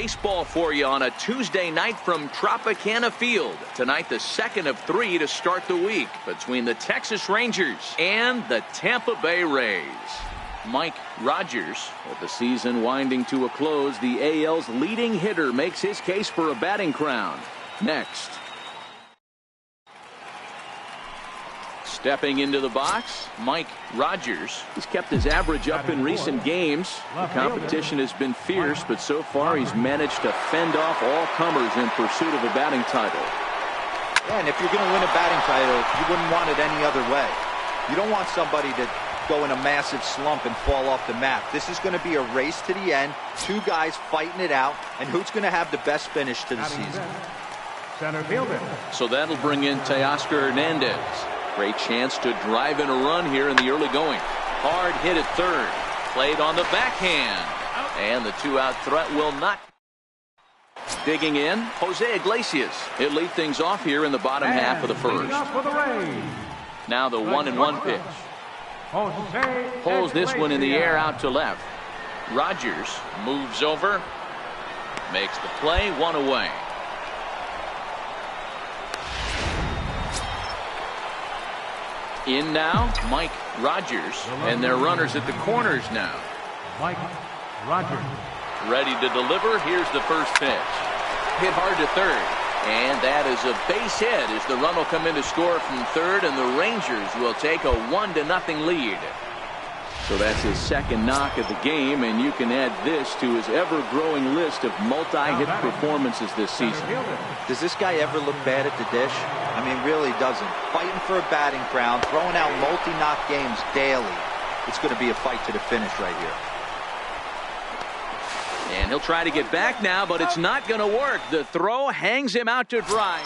baseball for you on a Tuesday night from Tropicana Field. Tonight, the second of 3 to start the week between the Texas Rangers and the Tampa Bay Rays. Mike Rogers, with the season winding to a close, the AL's leading hitter makes his case for a batting crown. Next. Stepping into the box, Mike Rogers. He's kept his average up in recent games. The competition has been fierce, but so far he's managed to fend off all comers in pursuit of a batting title. Yeah, and if you're going to win a batting title, you wouldn't want it any other way. You don't want somebody to go in a massive slump and fall off the map. This is going to be a race to the end. Two guys fighting it out, and who's going to have the best finish to the season? Center fielder. So that'll bring in Teoscar Hernandez. Great chance to drive in a run here in the early going. Hard hit at third. Played on the backhand. And the 2-out threat will not. Digging in, Jose Iglesias. He'll lead things off here in the bottom half of the first. Now the 1-1 pitch. Pulls this one in the air out to left. Rogers moves over. Makes the play, 1 away. In now, Mike Rogers, and their runners at the corners now. Mike Rogers. Ready to deliver. Here's the first pitch. Hit hard to third. And that is a base hit as the run will come in to score from third, and the Rangers will take a 1-0 lead. So that's his second knock of the game, and you can add this to his ever-growing list of multi-hit performances this season. Does this guy ever look bad at the dish? I mean, really doesn't. Fighting for a batting crown, throwing out multi-knock games daily. It's going to be a fight to the finish right here. And he'll try to get back now, but it's not going to work. The throw hangs him out to dry.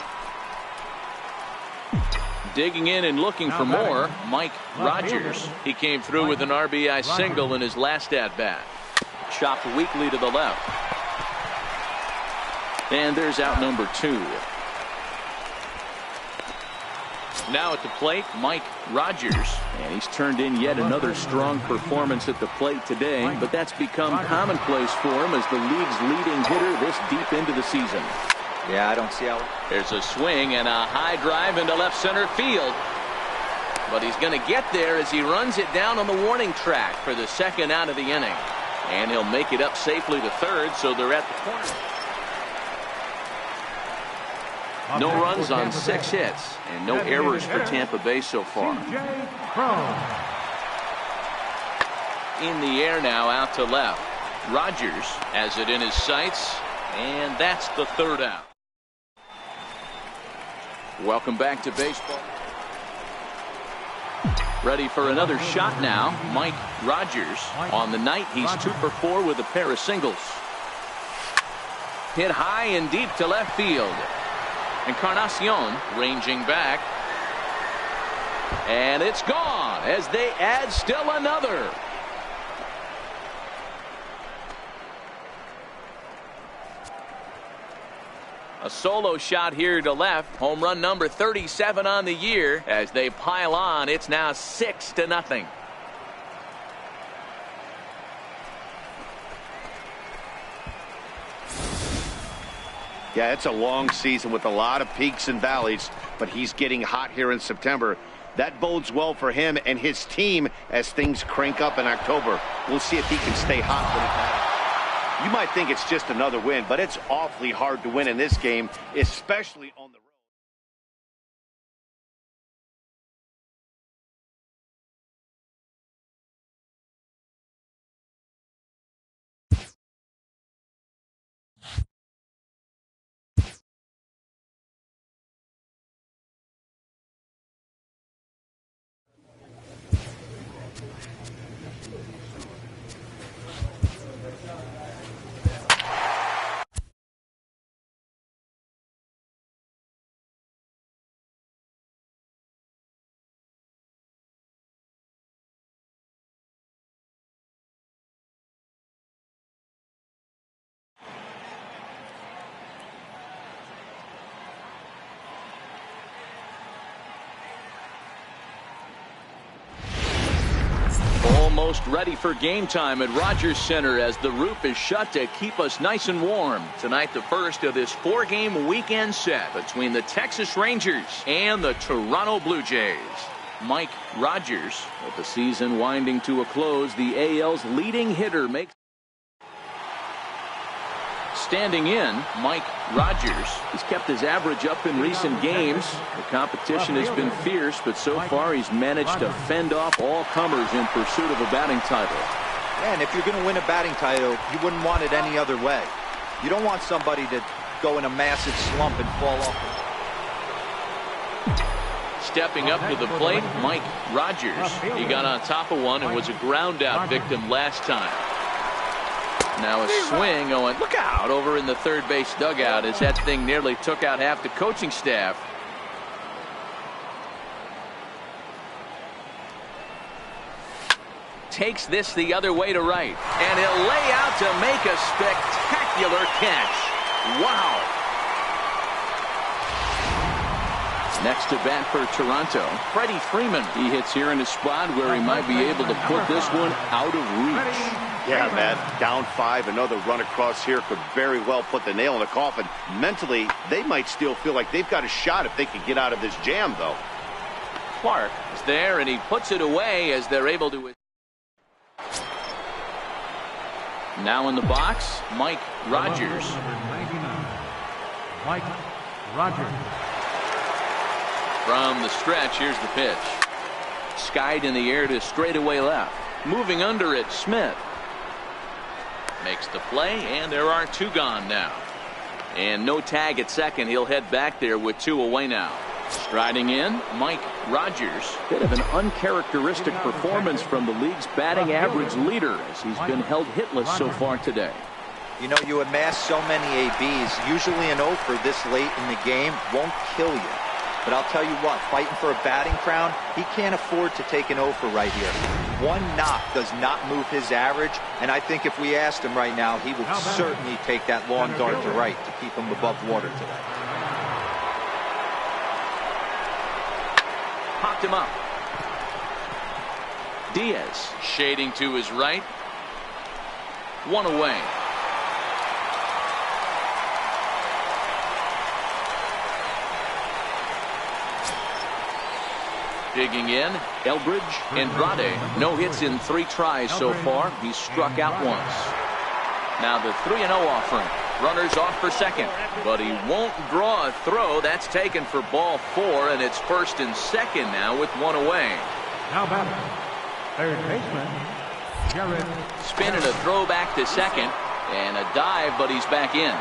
Digging in and looking for more, Mike Rogers. He came through with an RBI single in his last at-bat. Chopped weakly to the left. And there's out number 2. Now at the plate, Mike Rogers. And he's turned in yet another strong performance at the plate today, but that's become commonplace for him as the league's leading hitter this deep into the season. Yeah, I don't see how. There's a swing and a high drive into left center field. But he's going to get there as he runs it down on the warning track for the second out of the inning. And he'll make it up safely to third, so they're at the corner. No runs on 6 hits and no errors for Tampa Bay so far. In the air now out to left. Rogers has it in his sights, and that's the third out. Welcome back to baseball. Ready for another shot now. Mike Rogers. On the night, he's 2 for 4 with a pair of singles. Hit high and deep to left field. Encarnacion ranging back. And it's gone as they add still another. A solo shot here to left. Home run number 37 on the year. As they pile on, it's now 6-0. Yeah, it's a long season with a lot of peaks and valleys, but he's getting hot here in September. That bodes well for him and his team as things crank up in October. We'll see if he can stay hot when it matters. You might think it's just another win, but it's awfully hard to win in this game, especially on the road. Almost ready for game time at Rogers Center as the roof is shut to keep us nice and warm. Tonight, the first of this 4-game weekend set between the Texas Rangers and the Toronto Blue Jays. Mike Rogers, with the season winding to a close, the AL's leading hitter makes. Standing in, Mike Rogers. He's kept his average up in recent games. The competition has been fierce, but so far he's managed to fend off all comers in pursuit of a batting title. And if you're going to win a batting title, you wouldn't want it any other way. You don't want somebody to go in a massive slump and fall off. Stepping up to the plate, Mike Rogers. He got on top of one and was a ground out victim last time. Now a swing going, look out, over in the third base dugout as that thing nearly took out half the coaching staff. Takes this the other way to right, and he'll lay out to make a spectacular catch. Wow. Next to bat for Toronto, Freddie Freeman. He hits here in a spot where he might be able to put this one out of reach. Yeah, man, down 5, another run across here could very well put the nail in the coffin. Mentally, they might still feel like they've got a shot if they could get out of this jam, though. Clark is there, and he puts it away as they're able to. Now in the box, Mike Rogers. Mike Rogers. From the stretch, here's the pitch. Skied in the air to straightaway left. Moving under it, Smith. Makes the play, and there are 2 gone now. And no tag at second. He'll head back there with 2 away now. Striding in, Mike Rogers. Bit of an uncharacteristic performance from the league's batting average leader as he's been held hitless so far today. You know, you amass so many ABs. Usually an 0 for this late in the game won't kill you. But I'll tell you what, fighting for a batting crown, he can't afford to take an 0 for right here. 1 knock does not move his average, and I think if we asked him right now, he would certainly take that long dart to right to keep him above water today. Popped him up. Diaz shading to his right. 1 away. Digging in, Elbridge, Andrade. No hits in 3 tries so far. He's struck out once. Now the 3-0 offering. Runners off for second, but he won't draw a throw. That's taken for ball 4, and it's first and second now with 1 away. Now batter, third baseman, Jared. Spinning a throw back to second, and a dive, but he's back in.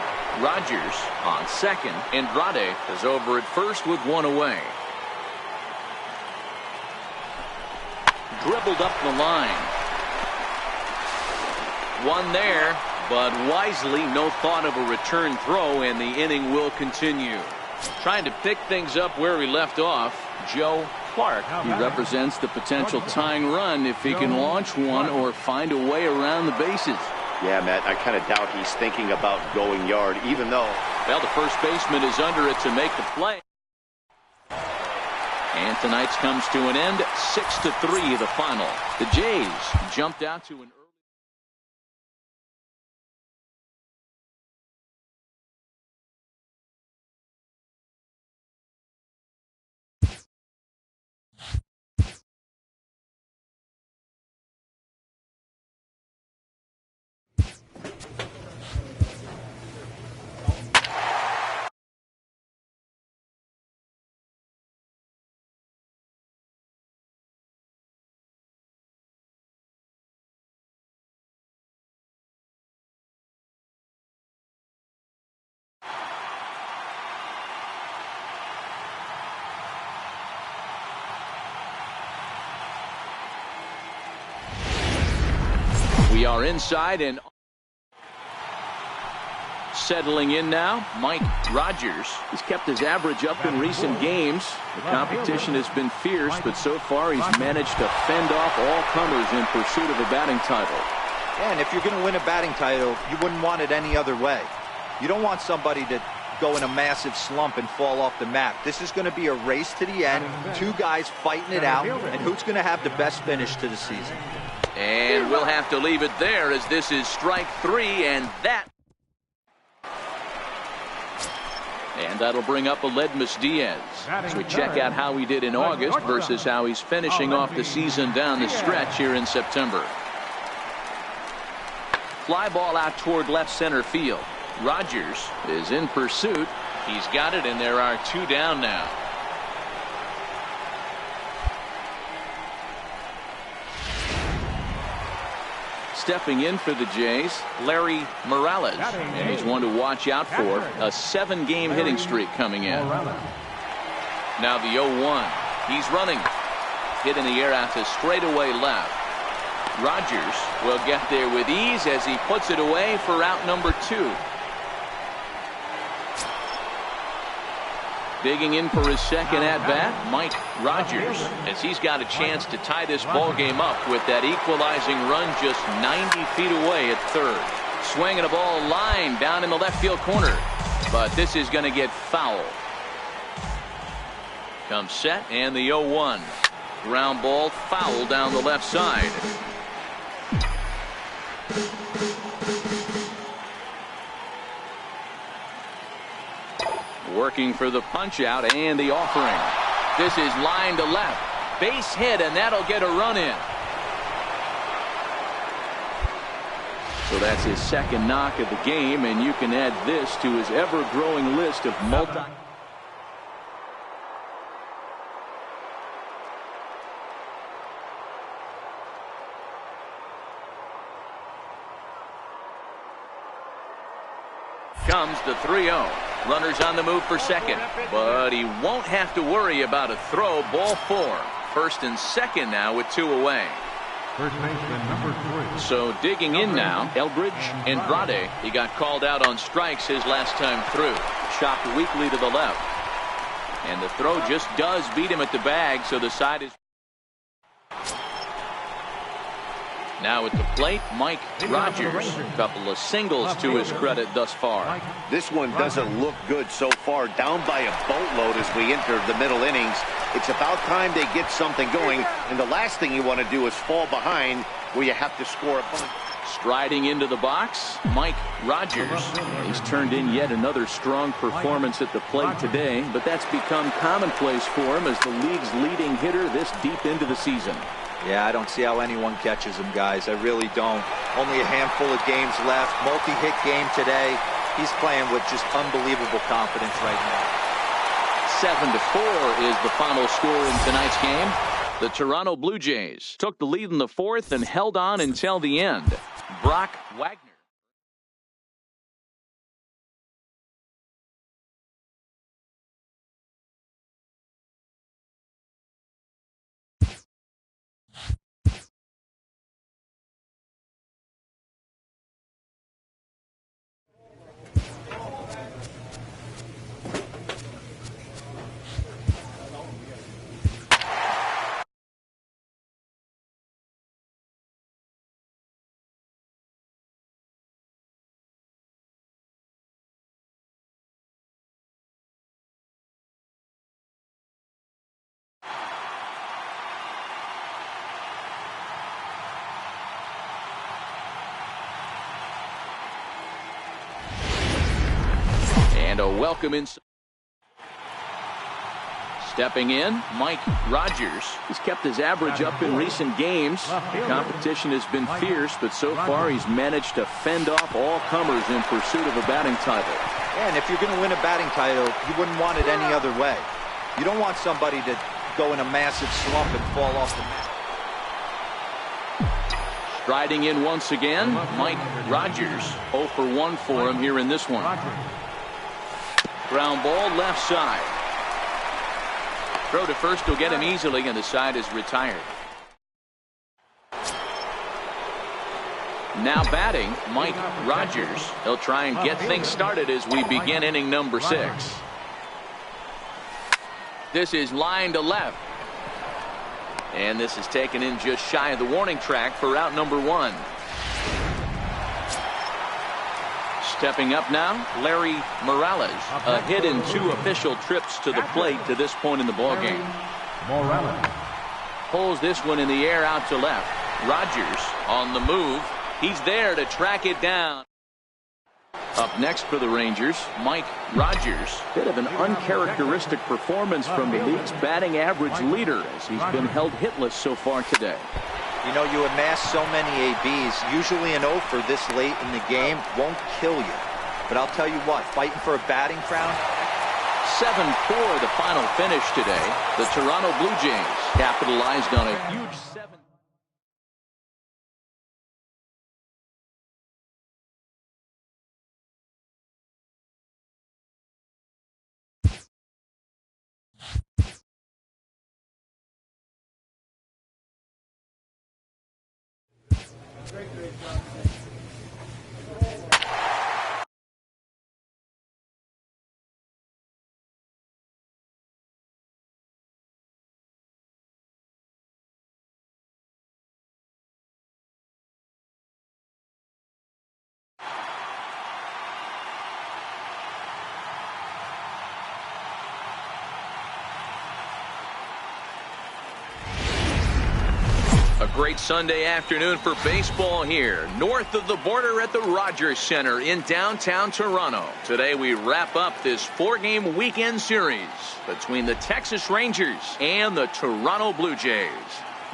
Rogers on second. Andrade is over at first with 1 away. Dribbled up the line. 1 there, but wisely no thought of a return throw, and the inning will continue. Trying to pick things up where he left off, Joe Clark. He represents the potential tying run if he can launch one or find a way around the bases. Yeah, Matt, I kind of doubt he's thinking about going yard, even though. Well, the first baseman is under it to make the play. And tonight's comes to an end, 6-3 the final. The Jays jumped out to an We are inside and settling in now. Mike Rogers. He's kept his average up in recent games. The competition has been fierce, but so far he's managed to fend off all comers in pursuit of a batting title. Yeah, and if you're going to win a batting title, you wouldn't want it any other way. You don't want somebody to go in a massive slump and fall off the map. This is going to be a race to the end. 2 guys fighting it out, and who's going to have the best finish to the season. And we'll have to leave it there as this is strike 3, and that'll bring up Aledmus Diaz. As we check out how he did in August versus how he's finishing off the season down the stretch here in September. Fly ball out toward left center field. Rogers is in pursuit. He's got it, and there are 2 down now. Stepping in for the Jays, Larry Morales, and he's one to watch out for. A 7-game hitting streak coming in. Now the 0-1. He's running. Hit in the air out to straightaway left. Rogers will get there with ease as he puts it away for out number 2. Digging in for his second at-bat, Mike Rogers, as he's got a chance to tie this ball game up with that equalizing run just 90 feet away at third. Swinging a ball line down in the left field corner, but this is going to get foul. Comes set, and the 0-1. Ground ball foul down the left side. Working for the punch out and the offering. This is line to left. Base hit, and that'll get a run in. So that's his second knock of the game, and you can add this to his ever-growing list of multi. Comes the 3-0. Runners on the move for second, but he won't have to worry about a throw. Ball 4. First and second now with 2 away. First baseman number 3. So digging in now, Elbridge Andrade. He got called out on strikes his last time through. Chopped weakly to the left. And the throw just does beat him at the bag, so the side is. Now at the plate, Mike Rogers. A couple of singles to his credit thus far. This one doesn't look good so far. Down by a boatload as we enter the middle innings. It's about time they get something going, and the last thing you want to do is fall behind where you have to score a bunch. Striding into the box, Mike Rogers. He's turned in yet another strong performance at the plate today, but that's become commonplace for him as the league's leading hitter this deep into the season. Yeah, I don't see how anyone catches him, guys. I really don't. Only a handful of games left. Multi-hit game today. He's playing with just unbelievable confidence right now. 7-4 is the final score in tonight's game. The Toronto Blue Jays took the lead in the 4th and held on until the end. Brock Wagner. And a welcome inside. Stepping in, Mike Rogers. He's kept his average up in recent games. The competition has been fierce, but so far he's managed to fend off all comers in pursuit of a batting title. And if you're going to win a batting title, you wouldn't want it any other way. You don't want somebody to go in a massive slump and fall off the mat. Striding in once again, Mike Rogers. 0 for 1 for him here in this one. Ground ball left side. Throw to first will get him easily, and the side is retired. Now batting, Mike Rogers. He'll try and get things started as we begin inning number 6. This is line to left. And this is taken in just shy of the warning track for out number 1. Stepping up now, Larry Morales. A hit in 2 official trips to the plate to this point in the ballgame. Morales. Pulls this one in the air out to left. Rogers on the move. He's there to track it down. Up next for the Rangers, Mike Rogers. Bit of an uncharacteristic performance from the league's batting average leader as he's been held hitless so far today. You know, you amass so many ABs. Usually an 0 for this late in the game won't kill you. But I'll tell you what, fighting for a batting crown. 7-4 the final finish today. The Toronto Blue Jays capitalized on a huge 7. A great Sunday afternoon for baseball here, north of the border at the Rogers Center in downtown Toronto. Today we wrap up this 4-game weekend series between the Texas Rangers and the Toronto Blue Jays.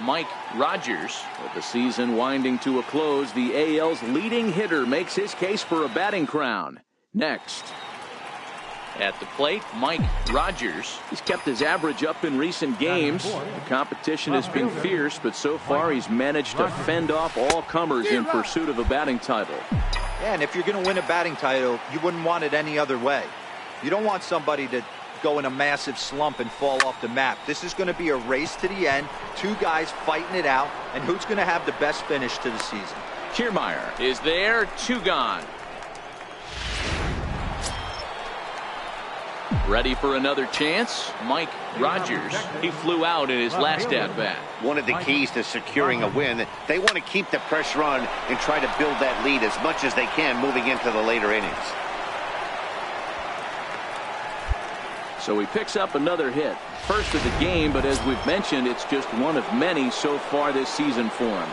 Mike Rogers, with the season winding to a close, the AL's leading hitter makes his case for a batting crown. Next. At the plate, Mike Rogers. He's kept his average up in recent games. The competition has been fierce, but so far he's managed to fend off all comers in pursuit of a batting title. Yeah, and if you're going to win a batting title, you wouldn't want it any other way. You don't want somebody to go in a massive slump and fall off the map. This is going to be a race to the end, 2 guys fighting it out, and who's going to have the best finish to the season? Kiermaier is there, 2 gone. Ready for another chance? Mike Rogers. He flew out in his last at-bat. One of the keys to securing a win, they want to keep the pressure on and try to build that lead as much as they can moving into the later innings. So he picks up another hit. First of the game, but as we've mentioned, it's just one of many so far this season for him.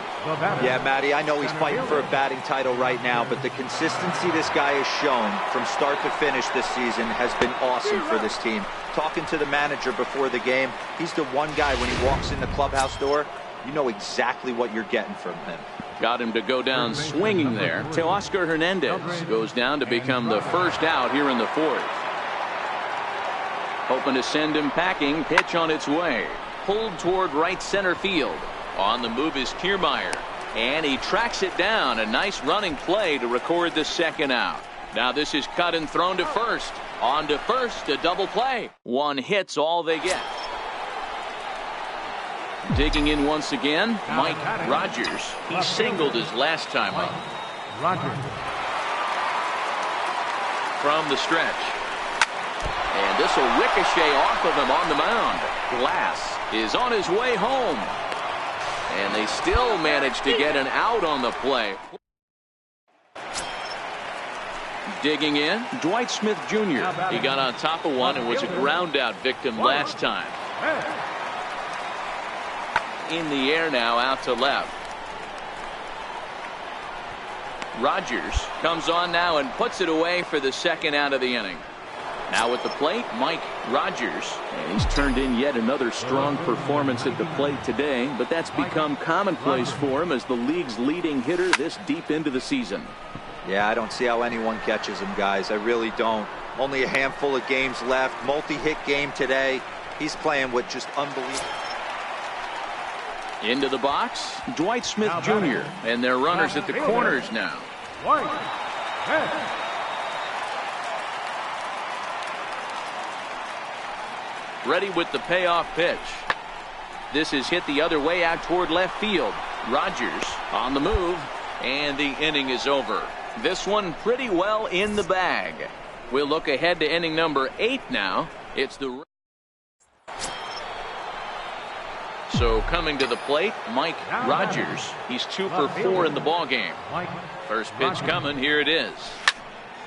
Yeah, Matty, I know he's fighting for a batting title right now, but the consistency this guy has shown from start to finish this season has been awesome for this team. Talking to the manager before the game, he's the one guy when he walks in the clubhouse door, you know exactly what you're getting from him. Got him to go down swinging there. Teoscar Hernandez goes down to become the first out here in the 4th. Hoping to send him packing. Pitch on its way. Pulled toward right center field. On the move is Kiermaier. And he tracks it down. A nice running play to record the second out. Now this is cut and thrown to first. On to first, a double play. 1 hit's all they get. Digging in once again, Mike Rogers. He singled his last time up. From the stretch. And this will ricochet off of him on the mound. Glass is on his way home. And they still manage to get an out on the play. Digging in, Dwight Smith Jr. He got on top of one and was a ground out victim last time. In the air now, out to left. Rogers comes on now and puts it away for the second out of the inning. Now at the plate, Mike Rogers. And he's turned in yet another strong performance at the plate today, but that's become commonplace for him as the league's leading hitter this deep into the season. Yeah, I don't see how anyone catches him, guys. I really don't. Only a handful of games left. Multi-hit game today. He's playing with just unbelievable. Into the box, Dwight Smith Jr. And their runners at the corners now. Ready with the payoff pitch. This is hit the other way out toward left field. Rogers on the move, and the inning is over. This one pretty well in the bag. We'll look ahead to inning number 8 now. It's the... So coming to the plate, Mike Rogers. He's 2 for 4 in the ballgame. First pitch coming, here it is.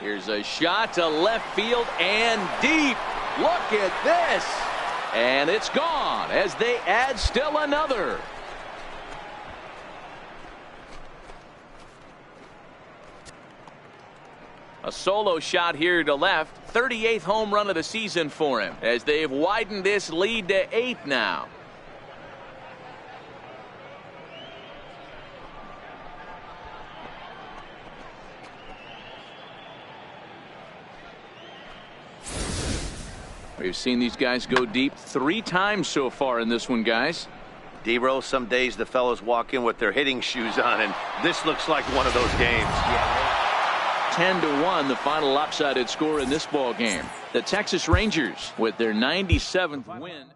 Here's a shot to left field and deep. Look at this. And it's gone as they add still another. A solo shot here to left. 38th home run of the season for him as they've widened this lead to 8 now. We've seen these guys go deep 3 times so far in this one, guys. D-Rose, some days the fellows walk in with their hitting shoes on, and this looks like one of those games. 10-1, the final lopsided score in this ball game. The Texas Rangers with their 97th win.